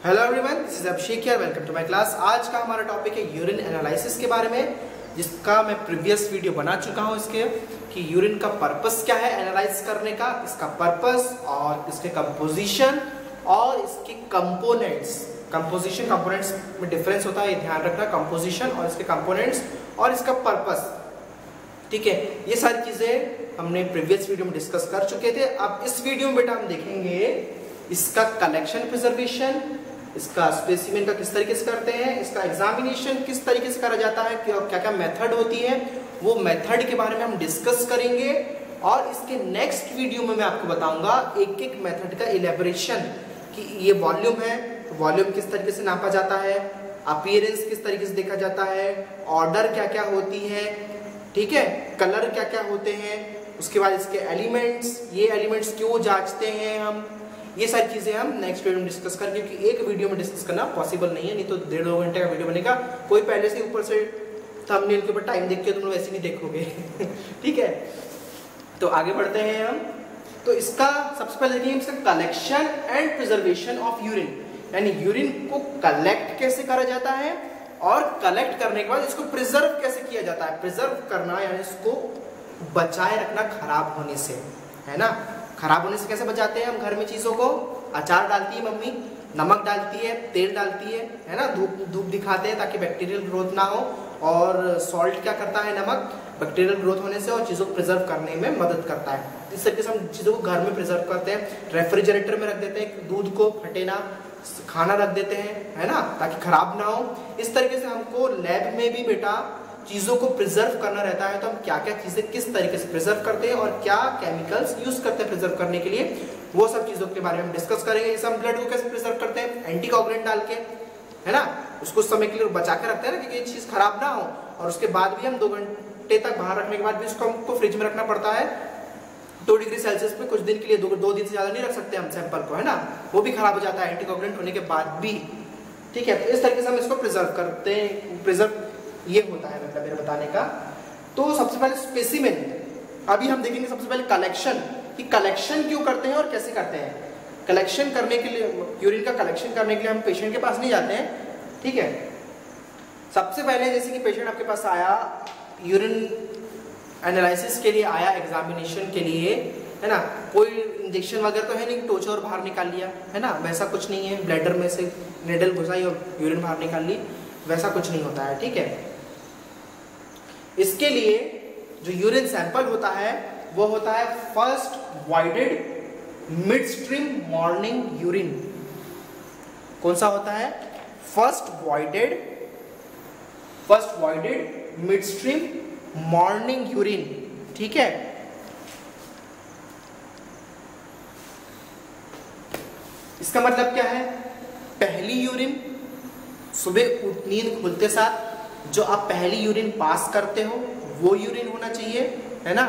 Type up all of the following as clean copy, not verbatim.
Hello everyone, this is Abhishek here. Welcome to my class. आज का हमारा टॉपिक है यूरिन एनालिसिस के बारे में, जिसका मैं प्रीवियस वीडियो बना चुका हूं इसके कि यूरिन का पर्पस क्या है एनालाइज करने का, इसका पर्पस और इसके कंपोजिशन और इसके कंपोनेंट्स। कंपोनेंट्स में डिफरेंस होता है, ये ध्यान रखना, कंपोजिशन और इसके कंपोनेंट्स और इसका पर्पस। ठीक है, ये सारी चीजें हमने प्रीवियस वीडियो में डिस्कस कर चुके थे। अब इस वीडियो में बेटा हम देखेंगे इसका कलेक्शन, प्रिजर्वेशन, इसका स्पेसिमेन का किस तरीके से करते हैं, इसका एग्जामिनेशन किस तरीके से करा जाता है, क्या क्या मेथड होती है, वो मेथड के बारे में हम डिस्कस करेंगे। और इसके नेक्स्ट वीडियो में मैं आपको बताऊंगा एक एक मेथड का इलेबोरेशन कि ये वॉल्यूम है तो वॉल्यूम किस तरीके से नापा जाता है, अपीयरेंस किस तरीके से देखा जाता है, ऑर्डर क्या क्या होती है, ठीक है, कलर क्या क्या होते हैं, उसके बाद इसके एलिमेंट्स, ये एलिमेंट्स क्यों जांचते हैं हम, ये सारी चीजें हम नेक्स्ट वीडियो में डिस्कस करेंगे। क्योंकि एक वीडियो में डिस्कस करना पॉसिबल नहीं है, नहीं तो 1.5-2 घंटे का वीडियो बनेगा। कोई पहले से ऊपर से थंबनेल के ऊपर टाइम देख के तुम लोग ऐसे नहीं देखोगे ठीक है, तो आगे बढ़ते हैं हम। तो इसका सबसे पहले देखिए इसका collection and preservation of urine, यानी यूरिन को कलेक्ट कैसे करा जाता है और कलेक्ट करने के बाद इसको प्रिजर्व कैसे किया जाता है। प्रिजर्व करना यानी इसको बचाए रखना खराब होने से, है ना। खराब होने से कैसे बचाते हैं हम घर में चीजों को? अचार डालती है मम्मी, नमक डालती है, तेल डालती है ना, धूप दिखाते हैं ताकि बैक्टीरियल ग्रोथ ना हो। और सॉल्ट क्या करता है, नमक, बैक्टीरियल ग्रोथ होने से और चीजों को प्रिजर्व करने में मदद करता है। इस तरीके से हम चीजों को घर में प्रिजर्व करते हैं। रेफ्रिजरेटर में रख देते हैं, दूध को फटे ना, खाना रख देते हैं, है ना, ताकि खराब ना हो। इस तरीके से हमको लैब में भी बेटा चीजों को प्रिजर्व करना रहता है। तो हम क्या क्या चीजें किस तरीके से प्रिजर्व करते हैं और क्या केमिकल्स यूज करते हैं प्रिजर्व करने के लिए, वो सब चीजों के बारे में हम डिस्कस करेंगे। जैसे हम ब्लड को कैसे प्रिजर्व करते हैं, एंटीकोगुलेंट डाल के, है ना, उसको समय के लिए बचा के रखते हैं ना, क्योंकि ये चीज खराब ना हो। और उसके बाद भी हम 2 घंटे तक बाहर रखने के बाद भी उसको हमको फ्रिज में रखना पड़ता है 2 डिग्री सेल्सियस पे कुछ दिन के लिए। 2 दिन से ज्यादा नहीं रख सकते हम सैंपल को, है ना, वो भी खराब हो जाता है एंटीकोगुलेंट होने के बाद भी। ठीक है, तो इस तरीके से हम इसको प्रिजर्व करते हैं। प्रिजर्व ये होता है मतलब मेरे बताने का। तो सबसे पहले स्पेसिमेन, अभी हम देखेंगे सबसे पहले कलेक्शन, कि कलेक्शन क्यों करते हैं और कैसे करते हैं। कलेक्शन करने के लिए, यूरिन का कलेक्शन करने के लिए हम पेशेंट के पास नहीं जाते हैं, ठीक है। सबसे पहले जैसे कि पेशेंट आपके पास आया, यूरिन एनालिसिस के लिए आया, एग्जामिनेशन के लिए, है ना, कोई इंजेक्शन वगैरह तो है नहीं, टोचा और बाहर निकाल लिया, है ना, वैसा कुछ नहीं है। ब्लैडर में से नेडल घुसाई और यूरिन बाहर निकाल ली, वैसा कुछ नहीं होता है, ठीक है। इसके लिए जो यूरिन सैंपल होता है वो होता है first voided mid stream morning urine. कौन सा होता है? First voided mid stream morning urine, ठीक है। इसका मतलब क्या है? पहली यूरिन सुबह नींद खुलते साथ जो आप पहली यूरिन पास करते हो वो यूरिन होना चाहिए, है ना।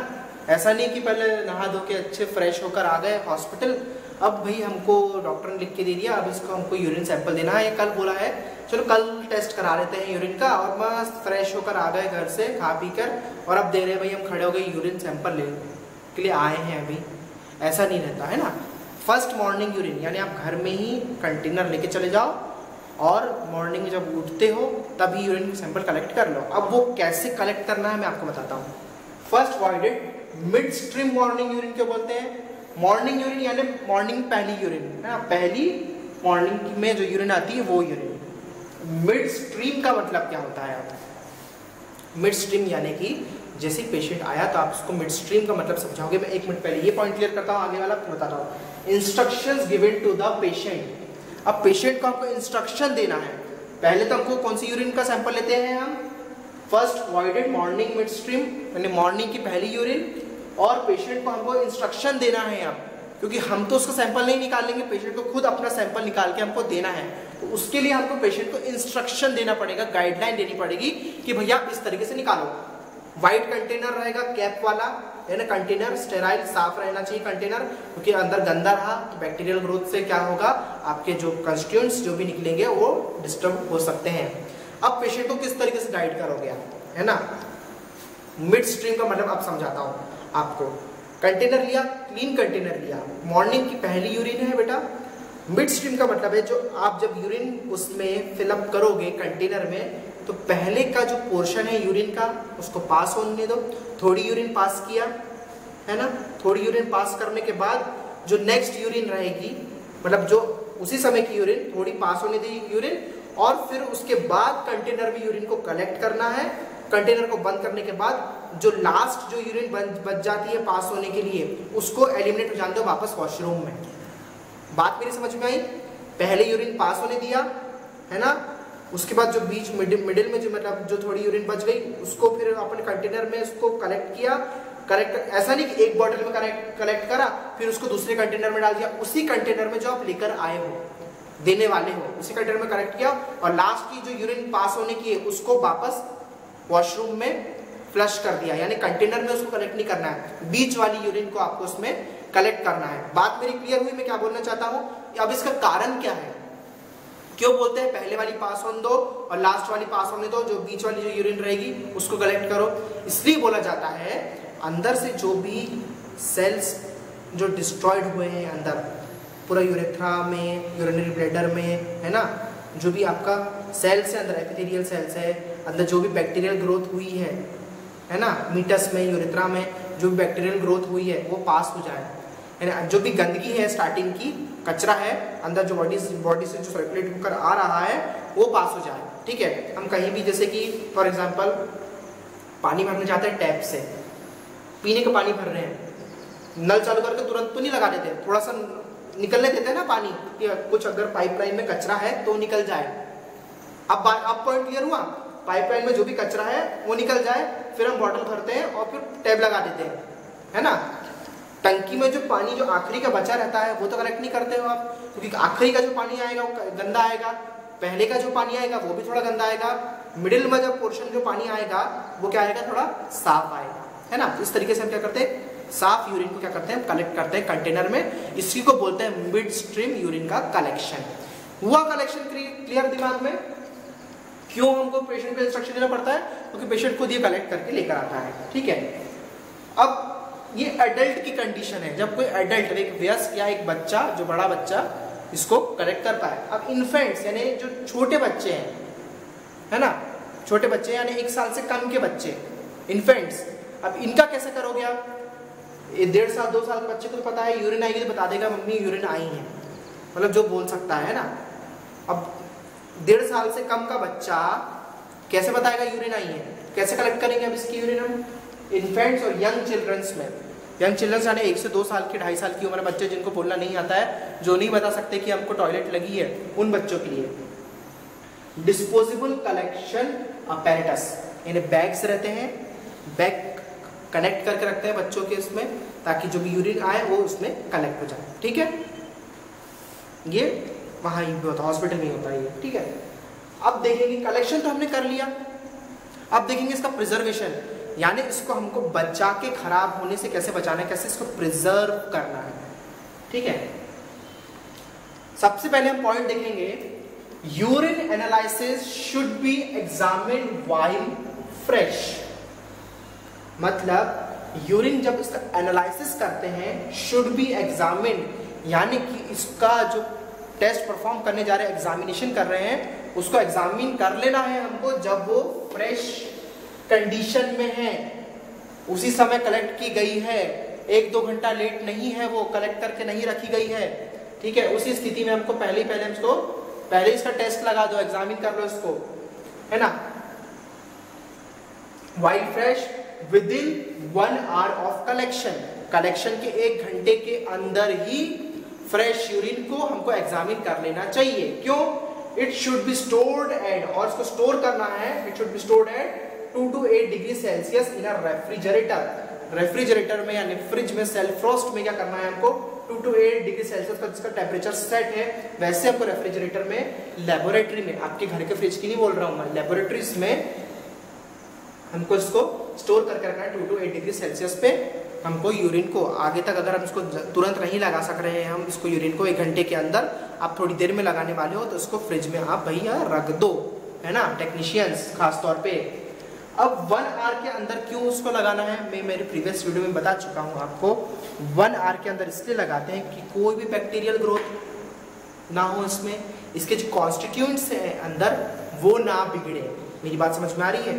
ऐसा नहीं कि पहले नहा धो के अच्छे फ्रेश होकर आ गए हॉस्पिटल, अब भाई हमको डॉक्टर ने लिख के दे दिया, अब इसको हमको यूरिन सैंपल देना है, या कल बोला है चलो कल टेस्ट करा लेते हैं यूरिन का, और मस्त फ्रेश होकर आ गए घर से खा पी कर, और अब दे रहे भाई हम खड़े हो गए यूरिन सैंपल लेने के लिए आए हैं अभी। ऐसा नहीं रहता है ना। फर्स्ट मॉर्निंग यूरिन यानी आप घर में ही कंटेनर लेके चले जाओ और मॉर्निंग में जब उठते हो तभी यूरिन सैंपल कलेक्ट कर लो। अब वो कैसे कलेक्ट करना है मैं आपको बताता हूँ। First voided mid stream morning urine क्यों बोलते हैं? मॉर्निंग यूरिन यानी मॉर्निंग पहली यूरिन, है ना, पहली मॉर्निंग में जो यूरिन आती है वो यूरिन। मिड स्ट्रीम का मतलब क्या होता है? मिड स्ट्रीम यानी कि जैसे पेशेंट आया तो आप उसको मिड स्ट्रीम का मतलब समझाओगे। मैं 1 मिनट पहले ये पॉइंट क्लियर करता हूँ, आगे वाला बताता हूँ। Instructions given to the patient. अब पेशेंट को आपको इंस्ट्रक्शन देना है। पहले तो हमको कौन सी यूरिन का सैंपल लेते हैं हम? फर्स्ट वाइडेड मॉर्निंग मिड स्ट्रीम यानी मॉर्निंग की पहली यूरिन, और पेशेंट को हमको इंस्ट्रक्शन देना है अब, क्योंकि हम तो उसका सैंपल नहीं निकालेंगे, पेशेंट को खुद अपना सैंपल निकाल के हमको देना है। तो उसके लिए हमको पेशेंट को इंस्ट्रक्शन देना पड़ेगा, गाइडलाइन देनी पड़ेगी कि भैया इस तरीके से निकालो। व्हाइट कंटेनर रहेगा, कैप वाला, है ना, कंटेनर स्टेराइल साफ रहना चाहिए कंटेनर, क्योंकि अंदर गंदा रहा तो बैक्टीरियल ग्रोथ से क्या होगा, आपके जो कंस्टिट्यूएंट्स जो भी निकलेंगे वो डिस्टर्ब हो सकते हैं। अब पेशेंट को किस तरीके से गाइड करोगे आप, है ना। मिड स्ट्रीम का मतलब अब समझाता हूँ आपको। कंटेनर लिया, क्लीन कंटेनर लिया, मॉर्निंग की पहली यूरिन है बेटा, मिड स्ट्रीम का मतलब है जो आप जब यूरिन उसमें फिलअप करोगे कंटेनर में, तो पहले का जो पोर्शन है यूरिन का उसको पास होने दो। थोड़ी यूरिन पास किया है ना, थोड़ी यूरिन पास करने के बाद जो नेक्स्ट यूरिन रहेगी, मतलब जो उसी समय की यूरिन थोड़ी पास होने दी यूरिन, और फिर उसके बाद कंटेनर में यूरिन को कलेक्ट करना है। कंटेनर को बंद करने के बाद जो लास्ट जो यूरिन बच जाती है पास होने के लिए, उसको एलिमिनेट हो जाने दो वापस वॉशरूम में। बात मेरी समझ में आई? पहले यूरिन पास होने दिया है ना, उसके बाद जो बीच मिडिल में जो मतलब जो थोड़ी यूरिन बच गई उसको फिर अपने कंटेनर में उसको कलेक्ट किया। कलेक्ट ऐसा नहीं कि एक बॉटल में कलेक्ट करा फिर उसको दूसरे कंटेनर में डाल दिया, उसी कंटेनर में जो आप लेकर आए हो, देने वाले हो, उसी कंटेनर में कलेक्ट किया, और लास्ट की जो यूरिन पास होने की है उसको वापस वॉशरूम में फ्लश कर दिया। यानी कंटेनर में उसको कलेक्ट नहीं करना है, बीच वाली यूरिन को आपको उसमें कलेक्ट करना है। बात मेरी क्लियर हुई? मैं क्या बोलना चाहता हूं, अब इसका कारण क्या है, क्यों बोलते हैं पहले वाली पास होने दो और लास्ट वाली पास होने दो, जो बीच वाली जो यूरिन रहेगी उसको कलेक्ट करो? इसलिए बोला जाता है अंदर से जो भी सेल्स जो डिस्ट्रॉयड हुए हैं अंदर पूरा यूरेथ्रा में, यूरिनरी ब्लैडर में, है ना, जो भी आपका सेल्स है अंदर, एपिथेलियल सेल्स है अंदर, जो भी बैक्टीरियल ग्रोथ हुई है ना, मीटस में, यूरेथ्रा में जो भी बैक्टीरियल ग्रोथ हुई है वो पास हो जाए, है ना। जो भी गंदगी है स्टार्टिंग की, कचरा है अंदर जो बॉडी से जो सर्कुलेट होकर आ रहा है वो पास हो जाए। ठीक है, हम कहीं भी जैसे कि फॉर एग्जांपल पानी भरने जाते हैं, टैप से पीने का पानी भर रहे हैं, नल चालू करके तुरंत तो नहीं लगा देते, थोड़ा सा निकलने देते हैं ना पानी, कि कुछ अगर पाइपलाइन में कचरा है तो निकल जाए। अब पॉइंट क्लियर हुआ? पाइपलाइन में जो भी कचरा है वो निकल जाए, फिर हम बॉटल भरते हैं और फिर टैप लगा देते हैं, है ना। टंकी में जो पानी जो आखिरी का बचा रहता है वो तो कलेक्ट नहीं करते हो आप, क्योंकि आखिरी का जो पानी आएगा वो गंदा आएगा, पहले का जो पानी आएगा वो भी थोड़ा गंदा आएगा, मिडिल में जब पोर्शन जो पानी आएगा वो क्या आएगा, थोड़ा साफ आएगा, है ना। इस तरीके से हम क्या करते हैं, साफ यूरिन को क्या करते हैं, कलेक्ट करते हैं कंटेनर में। इसी को बोलते हैं मिड स्ट्रीम यूरिन का कलेक्शन। हुआ कलेक्शन क्लियर दिमाग में? क्यों हमको पेशेंट को इंस्ट्रक्शन देना पड़ता है? क्योंकि पेशेंट खुद ये कलेक्ट करके लेकर आता है। ठीक है, अब ये एडल्ट की कंडीशन है, जब कोई एडल्ट, एक वयस्क या एक बच्चा, जो बड़ा बच्चा इसको कलेक्ट कर पाए। अब इन्फेंट्स यानी जो छोटे बच्चे हैं, है ना, छोटे बच्चे यानी 1 साल से कम के बच्चे, इन्फेंट्स, अब इनका कैसे करोगे आप? 1.5 साल 2 साल के बच्चे को तो पता है यूरिन आएगी तो बता देगा मम्मी यूरिन आई है, मतलब जो बोल सकता है ना। अब 1.5 साल से कम का बच्चा कैसे बताएगा यूरिन आई है? कैसे कलेक्ट करेंगे अब इसकी यूरिन हम? इन्फेंट्स और यंग चिल्ड्रंस में, यंग चिल्ड्रंस यानी 1 से 2 साल की, 2.5 साल की उम्र बच्चे जिनको बोलना नहीं आता है, जो नहीं बता सकते कि हमको टॉयलेट लगी है, उन बच्चों के लिए डिस्पोजेबल कलेक्शन अपैरेटस, यानी बैग्स रहते हैं, बैग कनेक्ट करके रखते हैं बच्चों के इसमें, ताकि जो भी यूरिन आए वो उसमें कलेक्ट हो जाए। ठीक है, ये वहाँ ही होता है, हॉस्पिटल में ही होता है ये। ठीक है, अब देखेंगे कलेक्शन तो हमने कर लिया, अब देखेंगे इसका प्रिजर्वेशन, यानी इसको हमको बचा के खराब होने से कैसे बचाना है, कैसे इसको प्रिजर्व करना है। ठीक है, सबसे पहले हम पॉइंट देखेंगे, urine analysis should be examined while fresh. मतलब यूरिन जब इसका एनालिसिस करते हैं, शुड बी एग्जामिन्ड, यानी कि इसका जो टेस्ट परफॉर्म करने जा रहे हैं, एग्जामिनेशन कर रहे हैं, उसको एग्जामिन कर लेना है हमको जब वो फ्रेश कंडीशन में है, उसी समय कलेक्ट की गई है, 1-2 घंटा लेट नहीं है, वो कलेक्ट करके नहीं रखी गई है। ठीक है, उसी स्थिति में हमको पहले इसका टेस्ट लगा दो, एग्जामिन कर लो इसको, है ना। While fresh within 1 hour of collection के 1 घंटे के अंदर ही फ्रेश यूरिन को हमको एग्जामिन कर लेना चाहिए। क्यों? It should be stored at, और इसको स्टोर करना है, it should be stored at 2 to 8 degree Celsius in a refrigerator में, यानी फ्रिज में, सेल्फ फ्रोस्ट में क्या करना है हमको, 2 to 8 डिग्री सेल्सियस का जिसका टेम्परेचर सेट है, वैसे हमको रेफ्रिजरेटर में, लेबोरेटरी में, आपके घर के फ्रिज की नहीं बोल रहा हूँ मैं, लेबोरेटरीज में हमको इसको स्टोर करके रखना है 2 to 8 डिग्री सेल्सियस पे। हमको यूरिन को आगे तक, अगर हम इसको तुरंत नहीं लगा सक रहे हैं, हम इसको यूरिन को 1 घंटे के अंदर, आप थोड़ी देर में लगाने वाले हो तो इसको फ्रिज में आप भैया रख दो, है ना, टेक्नीशियंस खास तौर पे। अब 1 आवर के अंदर क्यों उसको लगाना है, मैं मेरे प्रीवियस वीडियो में बता चुका हूँ आपको। 1 आवर के अंदर इसलिए लगाते हैं कि कोई भी बैक्टीरियल ग्रोथ, ना हो, इसमें इसके जो कॉन्स्टिट्यूएंट्स हैं अंदर वो ना बिगड़े। मेरी बात समझ में आ रही है?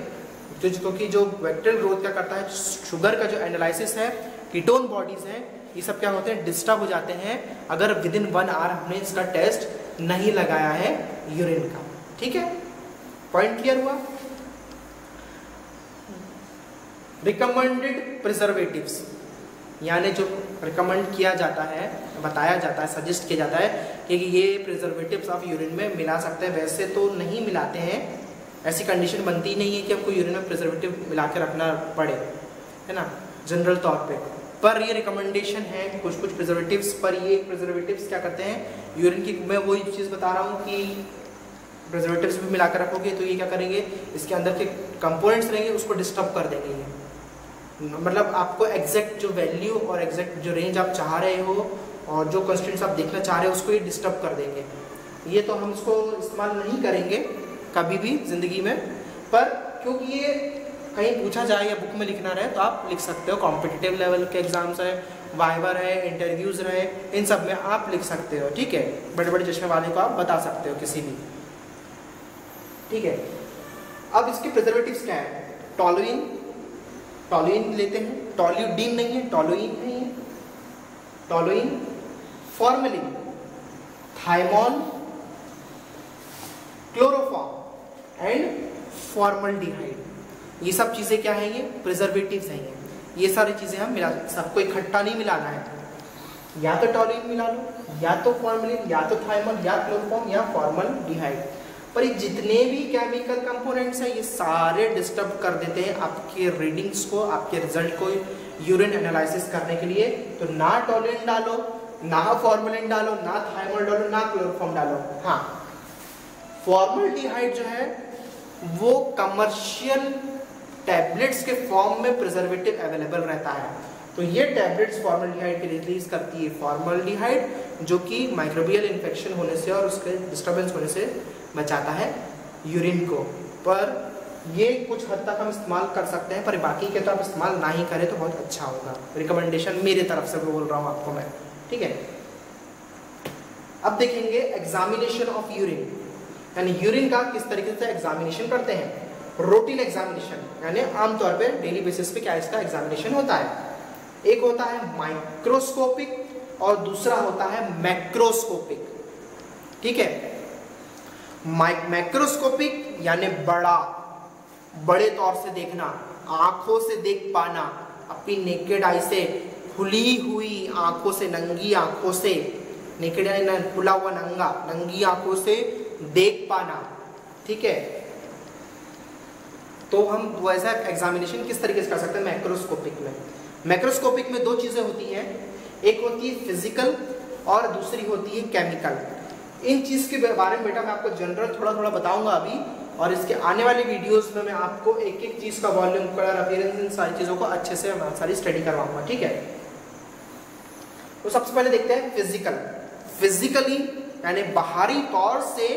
क्योंकि जो बैक्टीरियल ग्रोथ क्या करता है, शुगर का जो एनालिसिस है, कीटोन बॉडीज हैं, ये सब क्या होते हैं, डिस्टर्ब हो जाते हैं अगर विद इन 1 आवर हमने इसका टेस्ट नहीं लगाया है यूरिन का। ठीक है, पॉइंट क्लियर हुआ? रिकमेंडेड प्रिजर्वेटिव्स, यानी जो रिकमेंड किया जाता है, बताया जाता है, सजेस्ट किया जाता है कि ये प्रिजर्वेटिव्स आप यूरिन में मिला सकते हैं। वैसे तो नहीं मिलाते हैं, ऐसी कंडीशन बनती नहीं है कि आपको यूरिन में प्रिजर्वेटिव मिला के रखना पड़े, है ना, जनरल तौर पे। पर ये रिकमेंडेशन है कुछ कुछ प्रिजर्वेटिव्स पर। ये प्रिजर्वेटिव्स क्या करते हैं, यूरिन की, मैं वही चीज़ बता रहा हूँ कि प्रिजर्वेटिव्स भी मिलाकर रखोगे तो ये क्या करेंगे, इसके अंदर के कंपोनेंट्स रहेंगे उसको डिस्टर्ब कर देंगे ये। मतलब आपको एग्जैक्ट जो वैल्यू और एग्जैक्ट जो रेंज आप चाह रहे हो और जो कंस्टेंट्स आप देखना चाह रहे हो उसको ये डिस्टर्ब कर देंगे। ये तो हम इसको इस्तेमाल नहीं करेंगे कभी भी ज़िंदगी में, पर क्योंकि ये कहीं पूछा जाए या बुक में लिखना रहे तो आप लिख सकते हो। कॉम्पिटिटिव लेवल के एग्जाम्स है, वाइवर है, इंटरव्यूज़ रहे, इन सब में आप लिख सकते हो। ठीक है, बड़े बड़े चश्मे वाले को आप बता सकते हो किसी भी। ठीक है, अब इसके प्रिजर्वेटिव्स क्या है, टॉलुइन, टॉलुइन लेते हैं, टॉल्यूडीन नहीं है, टॉलुइन है ये, toluene, formalin, thymol, chloroform and formaldehyde. ये सब चीज़ें क्या हैं, ये प्रिजर्वेटिव्स हैं। ये सारी चीज़ें हम मिला, सबको इकट्ठा नहीं मिलाना है, या तो टॉलुइन मिला लो, या तो फॉर्मेलिन, या तो थाइमोन, या क्लोरोफॉर्म, या फॉर्मल्डिहाइड। पर ये जितने भी केमिकल कंपोनेंट्स हैं ये सारे डिस्टर्ब कर देते हैं आपके रीडिंग्स को, आपके रिजल्ट को यूरिन एनालिसिस करने के लिए। तो ना टॉलुइन डालो, ना फॉर्मेलिन डालो, ना थाइमोन डालो, ना क्लोरोफॉर्म डालो। हाँ, फॉर्मल्डिहाइड जो है वो कमर्शियल टैबलेट्स के फॉर्म में प्रिजर्वेटिव अवेलेबल रहता है। तो ये टैबलेट्स फॉर्मल्डिहाइड की रिलीज करती है फॉर्मल्डिहाइड, जो कि माइक्रोबियल इन्फेक्शन होने से और उसके डिस्टर्बेंस होने से बचाता है यूरिन को। पर ये कुछ हद तक हम इस्तेमाल कर सकते हैं, पर बाकी के तो आप इस्तेमाल ना ही करें तो बहुत अच्छा होगा। रिकमेंडेशन मेरे तरफ से बोल रहा हूँ आपको मैं। ठीक है, अब देखेंगे एग्जामिनेशन ऑफ यूरिन, यानी यूरिन का किस तरीके से एग्जामिनेशन करते हैं। रूटीन एग्जामिनेशन, यानी आमतौर पे डेली बेसिस पे क्या इसका एग्जामिनेशन होता है। एक होता है माइक्रोस्कोपिक और दूसरा होता है मैक्रोस्कोपिक। ठीक है, मैक्रोस्कोपिक यानी बड़े तौर से देखना, आंखों से देख पाना, अपनी नेकेड आई से, खुली हुई आंखों से, नंगी आंखों से, नेकेड आई खुला हुआ नंगी आंखों से देख पाना। ठीक है, तो हम वैसा एग्जामिनेशन किस तरीके से कर सकते हैं मैक्रोस्कोपिक में। मैक्रोस्कोपिक में दो चीजें होती हैं, एक होती है फिजिकल और दूसरी होती है केमिकल। इन चीज के बारे में बेटा मैं आपको जनरल थोड़ा थोड़ा बताऊंगा अभी, और इसके आने वाले वीडियोस में मैं आपको एक एक चीज का वॉल्यूम, कलर, अपीयरेंस, इन सारी चीजों को अच्छे से सारी स्टडी करवाऊंगा। ठीक है, तो सबसे पहले देखते हैं फिजिकल। फिजिकली यानी बाहरी तौर से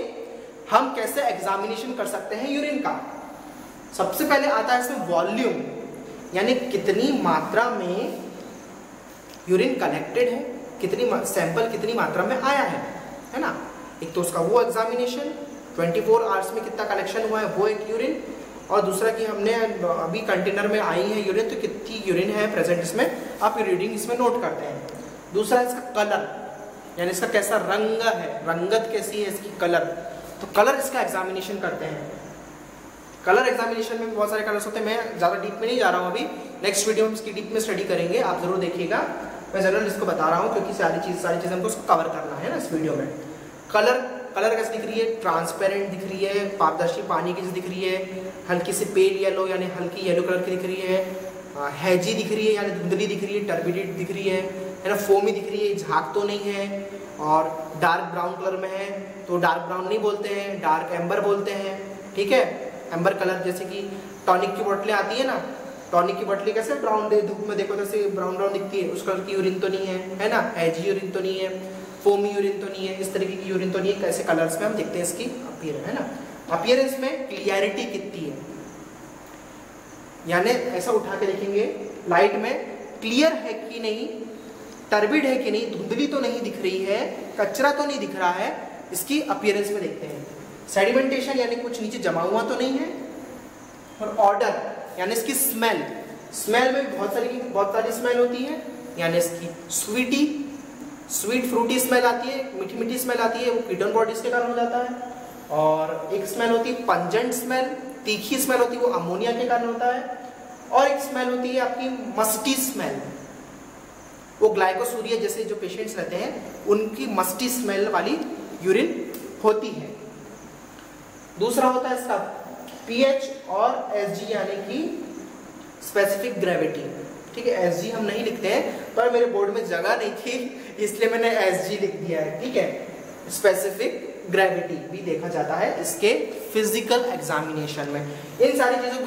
हम कैसे एग्जामिनेशन कर सकते हैं यूरिन का। सबसे पहले आता है इसमें वॉल्यूम, यानी कितनी मात्रा में यूरिन कलेक्टेड है, कितनी सैंपल कितनी मात्रा में आया है ना। एक तो उसका वो एग्जामिनेशन 24 आवर्स में कितना कलेक्शन हुआ है वो एक यूरिन, और दूसरा कि हमने अभी कंटेनर में आई है यूरिन तो कितनी यूरिन है प्रेजेंट इसमें, आप रीडिंग इसमें नोट करते हैं। दूसरा इसका कलर, यानी इसका कैसा रंग है, रंगत कैसी है इसकी, कलर, तो कलर इसका एग्जामिनेशन करते हैं। कलर एग्जामिनेशन में बहुत सारे कलर्स होते हैं, मैं ज़्यादा डीप में नहीं जा रहा हूँ अभी, नेक्स्ट वीडियो में इसकी डीप में स्टडी करेंगे, आप जरूर देखिएगा। मैं जनरल इसको बता रहा हूँ क्योंकि सारी चीज़ें हमको उसको कवर करना है ना इस वीडियो में। कलर कैसे दिख रही है, ट्रांसपेरेंट दिख रही है, पारदर्शी पानी की दिख रही है, हल्की सी पेल येलो यानी हल्की येलो कलर की दिख रही है, हैजी दिख रही है यानी धुंधली दिख रही है, टर्बिडेट दिख रही है ना, फोमी दिख रही है, झाग तो नहीं है, और डार्क ब्राउन कलर में है तो डार्क ब्राउन नहीं बोलते हैं, डार्क एम्बर बोलते हैं। ठीक है, एम्बर कलर जैसे कि टॉनिक की बोतलें आती है ना, टॉनिक की बोतलें कैसे ब्राउन धूप में देखो जैसे ब्राउन दिखती है, उस कलर की यूरिन तो नहीं है ना, हैजी यूरिन तो नहीं है, फोमी यूरिन तो नहीं है, इस तरीके की यूरिन तो नहीं है। कैसे कलर्स में हम देखते हैं इसकी अपीयरेंस, है ना। अपीयरेंस में क्लियरिटी कितनी है, यानी ऐसा उठा के देखेंगे लाइट में क्लियर है कि नहीं, टर्बिड है कि नहीं, धुंधली तो नहीं दिख रही है, कचरा तो नहीं दिख रहा है, इसकी अपीयरेंस में देखते हैं। सेडिमेंटेशन यानी कुछ नीचे जमा हुआ तो नहीं है, और ऑर्डर यानी इसकी स्मेल, स्मेल में बहुत सारी स्मेल होती है, यानी इसकी स्वीट फ्रूटी स्मेल आती है, मीठी मीठी स्मेल आती है, वो कीटोन बॉडीज के कारण हो जाता है। और एक स्मेल होती है पंजेंट स्मेल, तीखी स्मेल होती है, वो अमोनिया के कारण होता है। और एक स्मेल होती है आपकी मस्टी स्मेल, वो ग्लाइकोसूरिया जैसे जो पेशेंट्स रहते हैं उनकी मस्टी स्मेल वाली यूरिन होती है। दूसरा होता है इसका पीएच और एसजी यानी कि स्पेसिफिक ग्रेविटी। ठीक है, एसजी हम नहीं लिखते हैं, पर मेरे बोर्ड में जगह नहीं थी इसलिए मैंने एसजी लिख दिया है। ठीक है, स्पेसिफिक ग्रेविटी भी देखा जाता है इसके फिजिकल एग्जामिनेशन में। इन सारी चीजों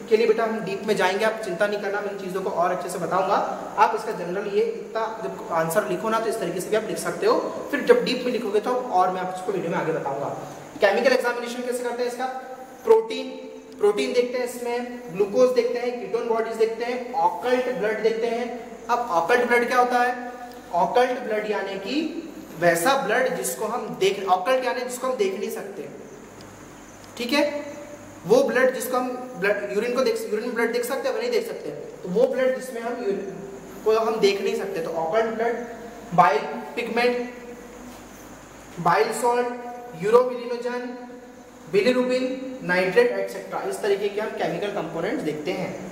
के लिए बेटा हम डीप में जाएंगे, आप चिंता नहीं करना, मैं इन चीज़ों को और अच्छे से बताऊंगा। आप इसका जनरल ये इतना जब आंसर लिखो ना तो इस तरीके से भी आप लिख सकते हो, फिर जब डीप में लिखोगे तो और मैं आपको वीडियो में आगे बताऊंगा। केमिकल एग्जामिनेशन कैसे करते हैं इसका, प्रोटीन देखते हैं, इसमें ग्लूकोज देखते हैं, कीटोन बॉडीज देखते हैं, ऑकल्ट ब्लड देखते हैं। अब ऑकल्ट ब्लड क्या होता है, ऑकल्ट ब्लड यानी कि वैसा ब्लड जिसको हम देख, ऑकल्ट यानी जिसको हम देख नहीं सकते। ठीक है, वो ब्लड जिसको हम यूरिन में ब्लड देख सकते हैं, वो नहीं देख सकते, तो वो ब्लड जिसमें हम यूरिन को हम देख नहीं सकते, तो occult blood, bile pigment, bile salt, urobilinogen, bilirubin, nitrate etcetera, इस तरीके के हम केमिकल कंपोनेंट्स देखते हैं।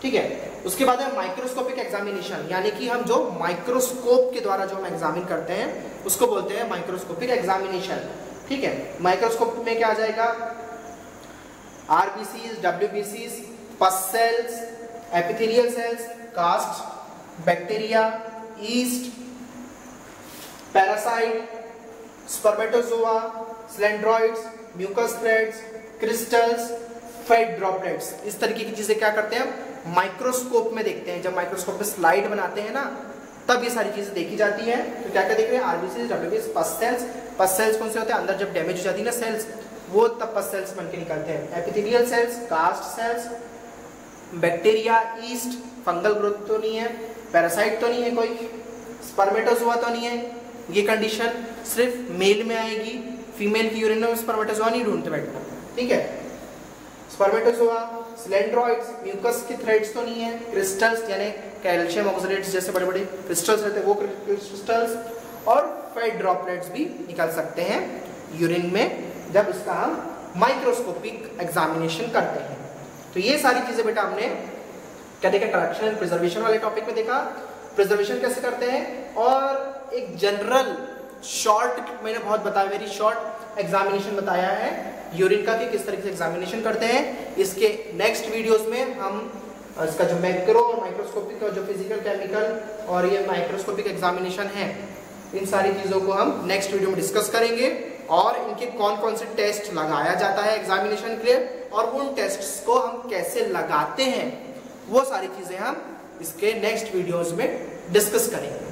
ठीक है, उसके बाद है माइक्रोस्कोपिक एग्जामिनेशन, यानी कि हम जो माइक्रोस्कोप के द्वारा जो हम एग्जामिन करते हैं उसको बोलते हैं माइक्रोस्कोपिक एग्जामिनेशन। ठीक है, माइक्रोस्कोप में क्या आ जाएगा, RBCs, WBCs, pus cells, epithelial cells, cast, bacteria, yeast, parasite, spermatozoa, slendroids, mucus threads, crystals, fat droplets, इस तरीके की चीजें क्या करते हैं माइक्रोस्कोप में देखते हैं। जब माइक्रोस्कोप में स्लाइड बनाते हैं ना तब ये सारी चीजें देखी जाती है। तो क्या क्या देख रहे हैं, RBCs, WBCs, pus cells कौन से होते हैं, अंदर जब डैमेज हो जाती है ना सेल्स वो तब पस सेल्स बन के निकलते हैं। Epithelial cells, cast cells, bacteria, yeast, fungal growth तो नहीं है, पैरासाइट तो नहीं है कोई, स्पर्मेटोजोआ तो नहीं है। ये कंडीशन सिर्फ मेल में आएगी, फीमेल की यूरिन में स्पर्मेटोजोआ नहीं ढूंढते बैठना। ठीक है, स्पर्मेटोजोआ, स्लेंड्रॉइड्स, म्यूकस के थ्रेड्स तो नहीं है, क्रिस्टल्स यानी कैल्शियम ऑक्सलेट्स जैसे बड़े बड़े क्रिस्टल्स रहते हैं वो क्रिस्टल्स, और फैट ड्रॉपलेट्स भी निकल सकते हैं यूरिन में जब इसका हम माइक्रोस्कोपिक एग्जामिनेशन करते हैं। तो ये सारी चीजें बेटा हमने क्या देखा, कलेक्शन एंड प्रिजर्वेशन वाले टॉपिक में देखा, प्रिजर्वेशन कैसे करते हैं, और एक जनरल शॉर्ट मैंने बहुत बताया, वेरी शॉर्ट एग्जामिनेशन बताया है यूरिन का कि किस तरीके से एग्जामिनेशन करते हैं। इसके नेक्स्ट वीडियोस में हम इसका जो मैक्रो और माइक्रोस्कोपिक और जो फिजिकल केमिकल और ये माइक्रोस्कोपिक एग्जामिनेशन है इन सारी चीजों को हम नेक्स्ट वीडियो में डिस्कस करेंगे, और इनके कौन कौन से टेस्ट लगाया जाता है एग्जामिनेशन के लिए और उन टेस्ट्स को हम कैसे लगाते हैं वो सारी चीजें हम इसके नेक्स्ट वीडियोस में डिस्कस करेंगे।